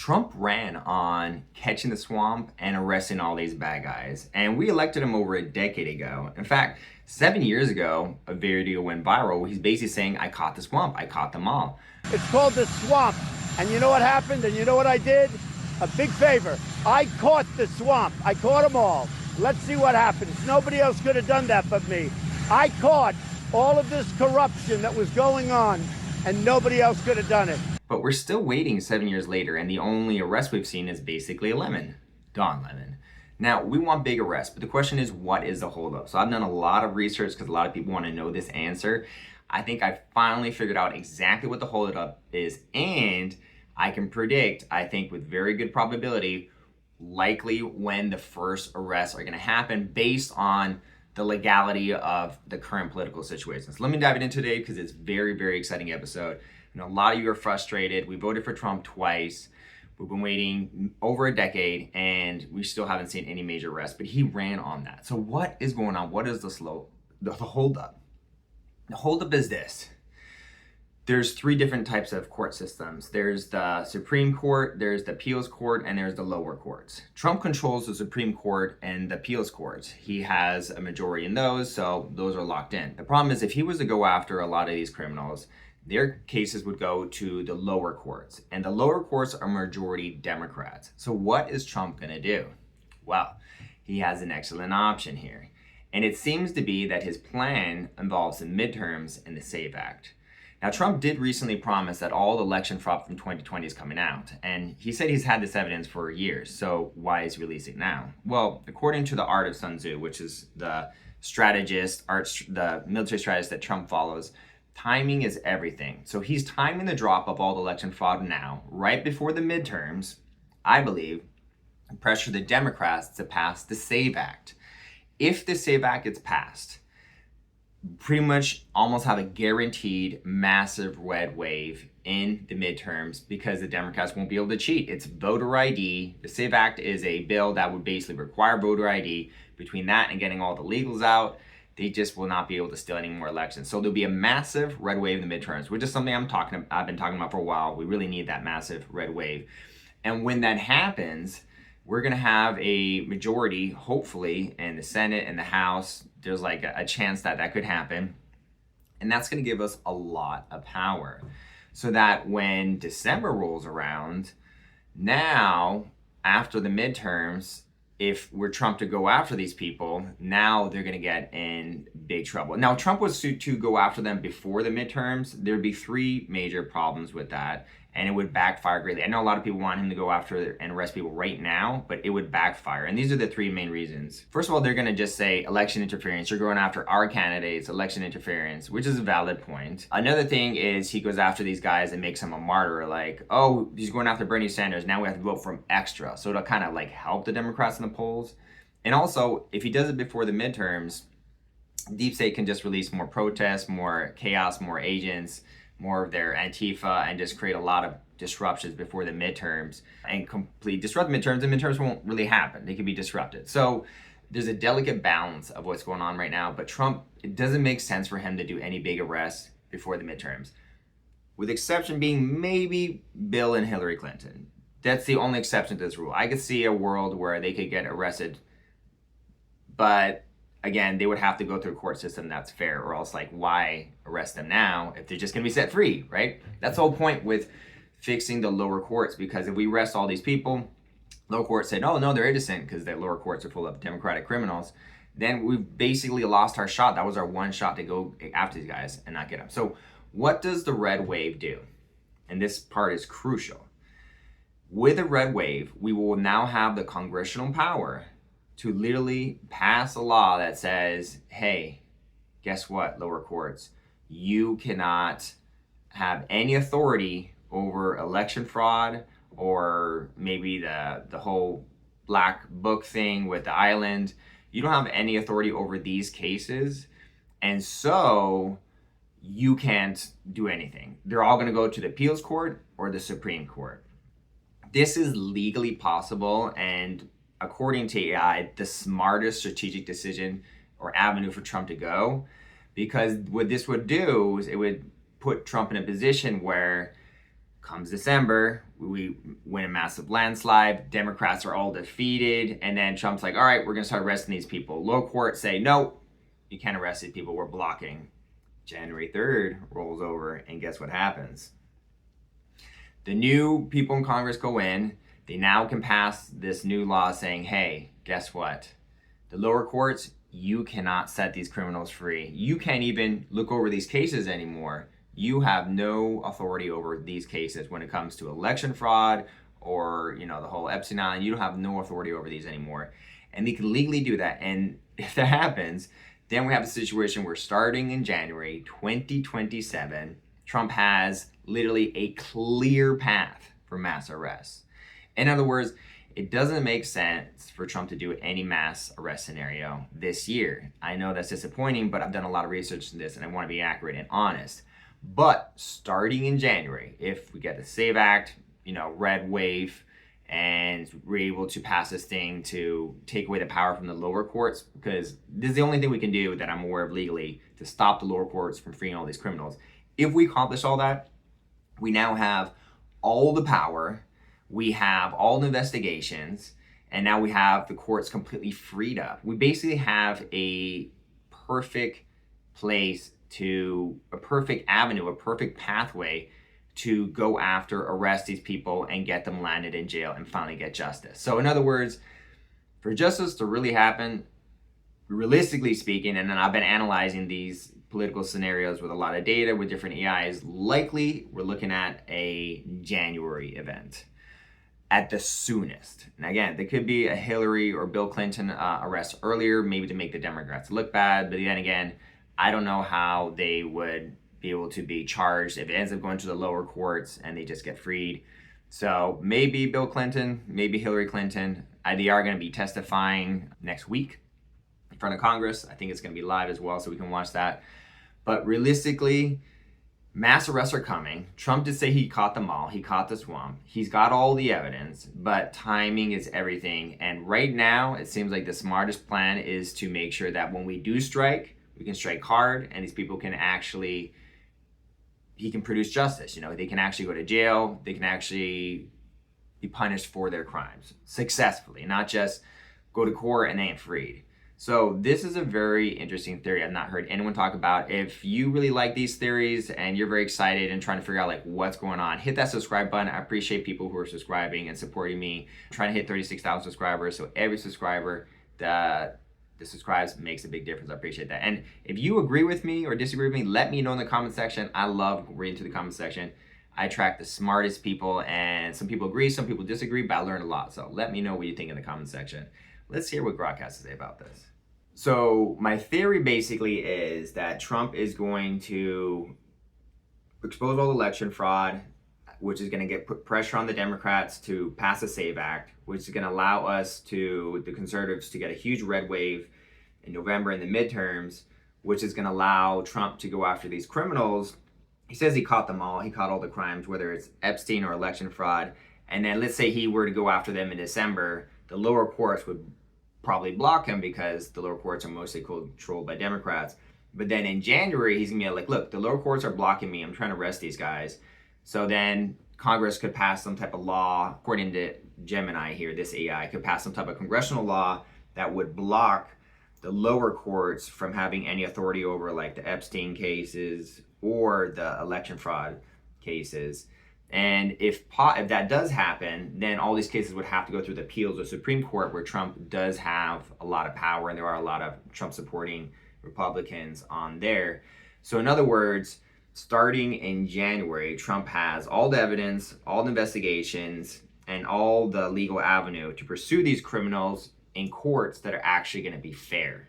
Trump ran on catching the swamp and arresting all these bad guys. And we elected him over a decade ago. In fact, 7 years ago, a video went viral. He's basically saying, I caught the swamp. I caught them all. It's called the swamp. And you know what happened? And you know what I did? A big favor. I caught the swamp. I caught them all. Let's see what happens. Nobody else could have done that but me. I caught all of this corruption that was going on, and nobody else could have done it. But we're still waiting 7 years later, and the only arrest we've seen is basically a lemon, Don Lemon. Now, we want big arrests, but the question is, what is the holdup? So I've done a lot of research because a lot of people want to know this answer. I think I finally figured out exactly what the holdup is, and I can predict, I think with very good probability, likely when the first arrests are going to happen based on the legality of the current political situation. So let me dive into today because it's very, very exciting episode. You know, a lot of you are frustrated. We voted for Trump twice. We've been waiting over a decade and we still haven't seen any major arrests, but he ran on that. So what is going on? What is the holdup? The holdup is this. There's three different types of court systems. There's the Supreme Court, there's the appeals court, and there's the lower courts. Trump controls the Supreme Court and the appeals courts. He has a majority in those, so those are locked in. The problem is if he was to go after a lot of these criminals, their cases would go to the lower courts, and the lower courts are majority Democrats. So what is Trump gonna do? Well, he has an excellent option here. And it seems to be that his plan involves the midterms and the SAVE Act. Now, Trump did recently promise that all the election fraud from 2020 is coming out. And he said he's had this evidence for years. So why is he releasing it now? Well, according to the art of Sun Tzu, which is the the military strategist that Trump follows, timing is everything. So he's timing the drop of all the election fraud now, right before the midterms, I believe, to pressure the Democrats to pass the SAVE Act. If the SAVE Act gets passed, pretty much almost have a guaranteed massive red wave in the midterms because the Democrats won't be able to cheat. It's voter ID. The SAVE Act is a bill that would basically require voter ID. Between that and getting all the legals out, they just will not be able to steal any more elections. So there'll be a massive red wave in the midterms, which is something I've been talking about for a while. We really need that massive red wave. And when that happens, we're going to have a majority, hopefully, in the Senate and the House. There's like a chance that that could happen. And that's going to give us a lot of power. So that when December rolls around, now, after the midterms, if we're Trump to go after these people, now they're going to get in big trouble. Now, Trump was to go after them before the midterms. There'd be three major problems with that, and it would backfire greatly. I know a lot of people want him to go after and arrest people right now, but it would backfire. And these are the three main reasons. First of all, they're going to just say election interference. You're going after our candidates, election interference, which is a valid point. Another thing is he goes after these guys and makes them a martyr. Like, oh, he's going after Bernie Sanders. Now we have to vote for him extra. So it'll kind of like help the Democrats in the polls. And also, if he does it before the midterms, Deep State can just release more protests, more chaos, more agents, more of their Antifa, and just create a lot of disruptions before the midterms and completely disrupt the midterms. The midterms won't really happen. They can be disrupted. So there's a delicate balance of what's going on right now, but Trump, it doesn't make sense for him to do any big arrests before the midterms, with exception being maybe Bill and Hillary Clinton. That's the only exception to this rule. I could see a world where they could get arrested, but again, they would have to go through a court system that's fair, or else, like, why arrest them now if they're just going to be set free, right? That's the whole point with fixing the lower courts, because if we arrest all these people, lower courts say, oh, no, they're innocent because the lower courts are full of Democratic criminals, then we've basically lost our shot. That was our one shot to go after these guys and not get them. So what does the red wave do? And this part is crucial. With a red wave, we will now have the congressional power to literally pass a law that says, hey, guess what, lower courts? You cannot have any authority over election fraud, or maybe the whole black book thing with the island. You don't have any authority over these cases. And so you can't do anything. They're all going to go to the appeals court or the Supreme Court. This is legally possible, and according to AI, the smartest strategic decision or avenue for Trump to go, because what this would do is it would put Trump in a position where Comes December, we win a massive landslide. Democrats are all defeated. And then Trump's like, all right, we're going to start arresting these people. Low court say, no, you can't arrest these people. We're blocking. January 3rd rolls over, and guess what happens? The new people in Congress go in. They now can pass this new law saying, hey, guess what? The lower courts, you cannot set these criminals free. You can't even look over these cases anymore. You have no authority over these cases when it comes to election fraud or, the whole Epstein-linked. You don't have no authority over these anymore. And they can legally do that. And if that happens, then we have a situation where starting in January 2027, Trump has literally a clear path for mass arrests. In other words, it doesn't make sense for Trump to do any mass arrest scenario this year. I know that's disappointing, but I've done a lot of research in this and I want to be accurate and honest. But starting in January, if we get the SAVE Act, red wave, and we're able to pass this thing to take away the power from the lower courts, because this is the only thing we can do that I'm aware of legally to stop the lower courts from freeing all these criminals. If we accomplish all that, we now have all the power, we have all the investigations, and now we have the courts completely freed up. We basically have a perfect place a perfect avenue, a perfect pathway to go after, arrest these people, and get them landed in jail and finally get justice. So in other words, for justice to really happen, realistically speaking, and then I've been analyzing these political scenarios with a lot of data with different AIs, likely we're looking at a January event at the soonest. And again, there could be a Hillary or Bill Clinton arrest earlier, maybe to make the Democrats look bad. But then again, I don't know how they would be able to be charged if it ends up going to the lower courts and they just get freed. So maybe Bill Clinton, maybe Hillary Clinton. They are going to be testifying next week in front of Congress. I think it's going to be live as well, so we can watch that. But realistically, mass arrests are coming. Trump did say he caught them all. He caught the swamp. He's got all the evidence, but timing is everything. And right now, it seems like the smartest plan is to make sure that when we do strike, we can strike hard, and these people can actually, he can produce justice. They can actually go to jail. They can actually be punished for their crimes successfully, not just go to court and they ain't freed. So this is a very interesting theory I've not heard anyone talk about. If you really like these theories and you're very excited and trying to figure out what's going on, hit that subscribe button. I appreciate people who are subscribing and supporting me. I'm trying to hit 36,000 subscribers. So every subscriber that subscribes makes a big difference. I appreciate that. And if you agree with me or disagree with me, let me know in the comment section. I love reading through the comment section. I track the smartest people, and some people agree, some people disagree, but I learn a lot. So let me know what you think in the comment section. Let's hear what Grok has to say about this. So my theory basically is that Trump is going to expose all election fraud, which is going to put pressure on the Democrats to pass the SAVE Act, which is going to allow the conservatives to get a huge red wave in November in the midterms, which is going to allow Trump to go after these criminals. He says he caught them all. He caught all the crimes, whether it's Epstein or election fraud. And then let's say he were to go after them in December, the lower courts would probably block him because the lower courts are mostly controlled by Democrats. But then in January, he's going to be like, look, the lower courts are blocking me. I'm trying to arrest these guys. So then Congress could pass some type of law, according to Gemini here, this AI, could pass some type of congressional law that would block the lower courts from having any authority over the Epstein cases or the election fraud cases. And if that does happen, then all these cases would have to go through the appeals of Supreme Court, where Trump does have a lot of power, and there are a lot of Trump supporting Republicans on there. So in other words, starting in January, Trump has all the evidence, all the investigations, and all the legal avenue to pursue these criminals in courts that are actually going to be fair.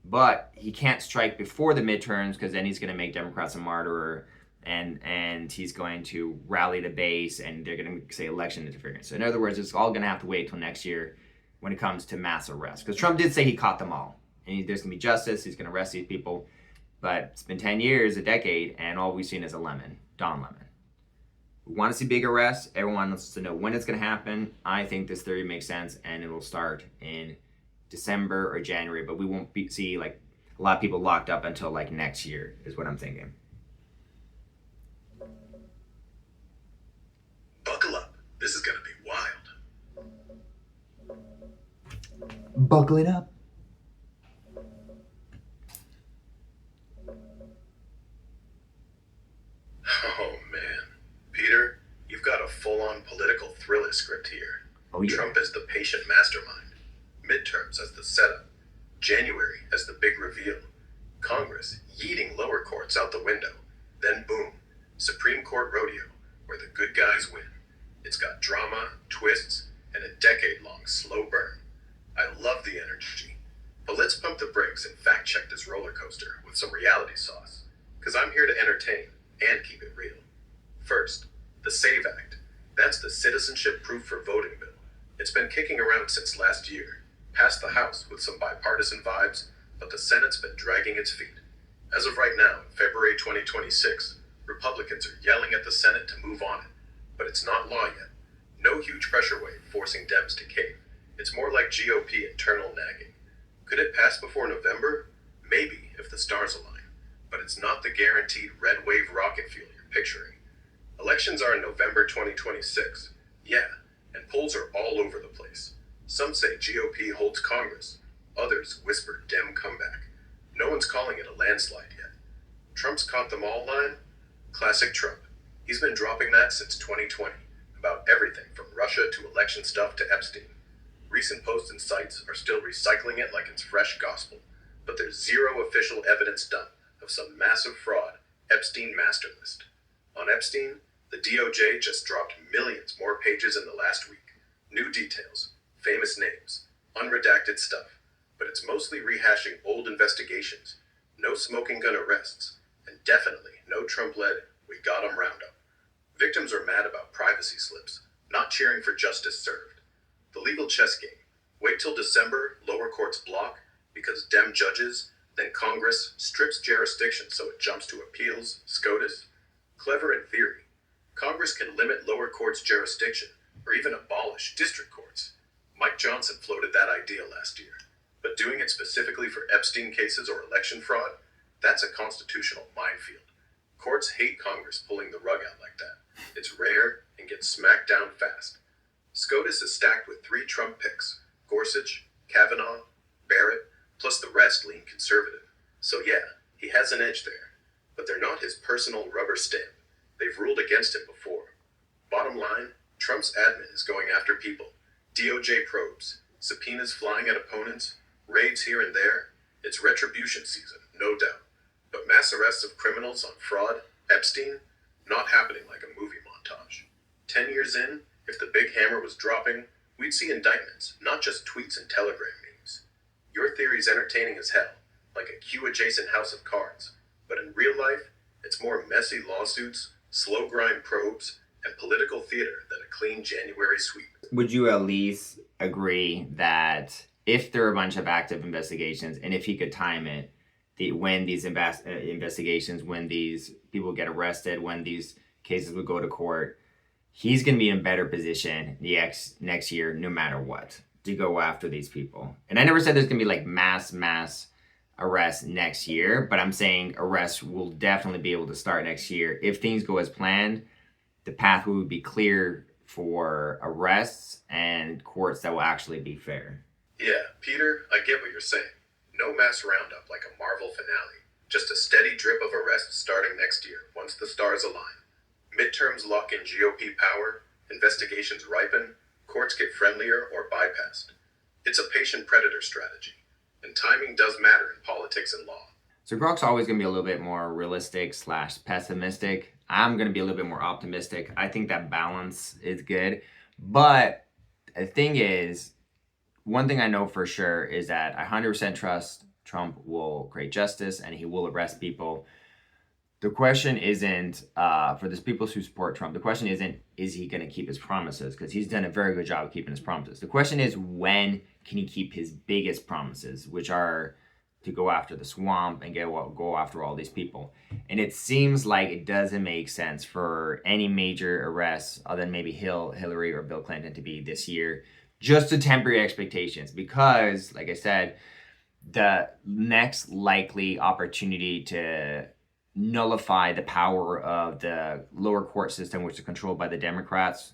But he can't strike before the midterms, because then he's going to make Democrats a martyr, and he's going to rally the base, and they're going to say election interference. So in other words, it's all going to have to wait till next year when it comes to mass arrests, because Trump did say he caught them all, and there's going to be justice. He's going to arrest these people. But it's been 10 years, a decade, and all we've seen is a lemon, Don Lemon. We want to see big arrests. Everyone wants to know when it's going to happen. I think this theory makes sense, and it will start in December or January, but we won't see a lot of people locked up until next year, is what I'm thinking. This is gonna be wild. Buckle it up. Oh man. Peter, you've got a full-on political thriller script here. Oh yeah. Trump as the patient mastermind. Midterms as the setup. January as the big reveal. Congress yeeting lower courts out the window. Then boom, Supreme Court rodeo, where the good guys win. It's got drama, twists, and a decade-long slow burn. I love the energy. But let's pump the brakes and fact-check this roller coaster with some reality sauce. Because I'm here to entertain and keep it real. First, the SAVE Act. That's the Citizenship Proof for Voting bill. It's been kicking around since last year. Passed the House with some bipartisan vibes, but the Senate's been dragging its feet. As of right now, in February 2026, Republicans are yelling at the Senate to move on it. But it's not law yet. No huge pressure wave forcing Dems to cave. It's more like GOP internal nagging. Could it pass before November? Maybe, if the stars align. But it's not the guaranteed red wave rocket fuel you're picturing. Elections are in November 2026. Yeah, and polls are all over the place. Some say GOP holds Congress. Others whisper Dem comeback. No one's calling it a landslide yet. Trump's caught them all line? Classic Trump. He's been dropping that since 2020, about everything from Russia to election stuff to Epstein. Recent posts and sites are still recycling it like it's fresh gospel, but there's zero official evidence done of some massive fraud Epstein master list. On Epstein, the DOJ just dropped millions more pages in the last week. New details, famous names, unredacted stuff, but it's mostly rehashing old investigations. No smoking gun arrests, and definitely no Trump-led "we got 'em" roundup. Victims are mad about privacy slips, not cheering for justice served. The legal chess game. Wait till December, lower courts block, because Dem judges, then Congress strips jurisdiction so it jumps to appeals, SCOTUS. Clever in theory. Congress can limit lower courts' jurisdiction, or even abolish district courts. Mike Johnson floated that idea last year. But doing it specifically for Epstein cases or election fraud, that's a constitutional minefield. Courts hate Congress pulling the rug out like that. It's rare and gets smacked down fast. SCOTUS is stacked with 3 Trump picks: Gorsuch, Kavanaugh, Barrett, plus the rest lean conservative. So yeah, he has an edge there. But they're not his personal rubber stamp. They've ruled against him before. Bottom line, Trump's admin is going after people. DOJ probes, subpoenas flying at opponents, raids here and there. It's retribution season, no doubt. But mass arrests of criminals on fraud, Epstein, not happening like a movie montage. 10 years in, if the big hammer was dropping, we'd see indictments, not just tweets and Telegram memes. Your theory's entertaining as hell, like a Q-adjacent house of cards. But in real life, it's more messy lawsuits, slow grind probes, and political theater than a clean January sweep. Would you at least agree that if there are a bunch of active investigations and if he could time it, when these investigations, when these people get arrested, when these cases would go to court, he's going to be in a better position next year, no matter what, to go after these people? And I never said there's going to be like mass arrests next year, but I'm saying arrests will definitely be able to start next year. If things go as planned, the path would be clear for arrests and courts that will actually be fair. Yeah, Peter, I get what you're saying. No mass roundup like a Marvel finale. Just a steady drip of arrests starting next year, once the stars align. Midterms lock in GOP power, investigations ripen, courts get friendlier or bypassed. It's a patient predator strategy, and timing does matter in politics and law. So Grok's always going to be a little bit more realistic / pessimistic. I'm going to be a little bit more optimistic. I think that balance is good. But the thing is, one thing I know for sure is that I 100% trust Trump will create justice and he will arrest people. The question isn't, for those people who support Trump, the question isn't, is he going to keep his promises? Because he's done a very good job of keeping his promises. The question is, when can he keep his biggest promises, which are to go after the swamp and go after all these people? And it seems like it doesn't make sense for any major arrests, other than maybe Hillary or Bill Clinton, to be this year, just to temper your expectations. Because, like I said, the next likely opportunity to nullify the power of the lower court system, which is controlled by the Democrats,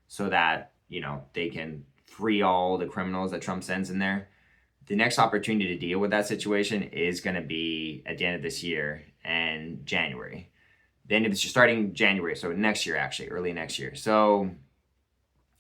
so that, they can free all the criminals that Trump sends in there. The next opportunity to deal with that situation is going to be at the end of this year and January. Then it's starting January, so next year, actually, early next year. So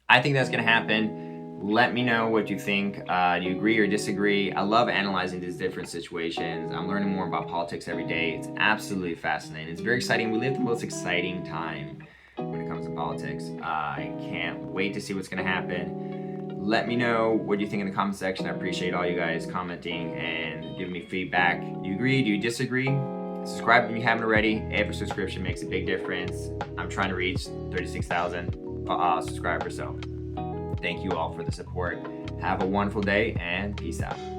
I think that's going to happen. Let me know what you think. Do you agree or disagree? I love analyzing these different situations. I'm learning more about politics every day. It's absolutely fascinating. It's very exciting. We live the most exciting time when it comes to politics. I can't wait to see what's going to happen. Let me know what you think in the comment section. I appreciate all you guys commenting and giving me feedback. Do you agree? Do you disagree? Subscribe if you haven't already. Every subscription makes a big difference. I'm trying to reach 36,000 subscribers, so thank you all for the support. Have a wonderful day and peace out.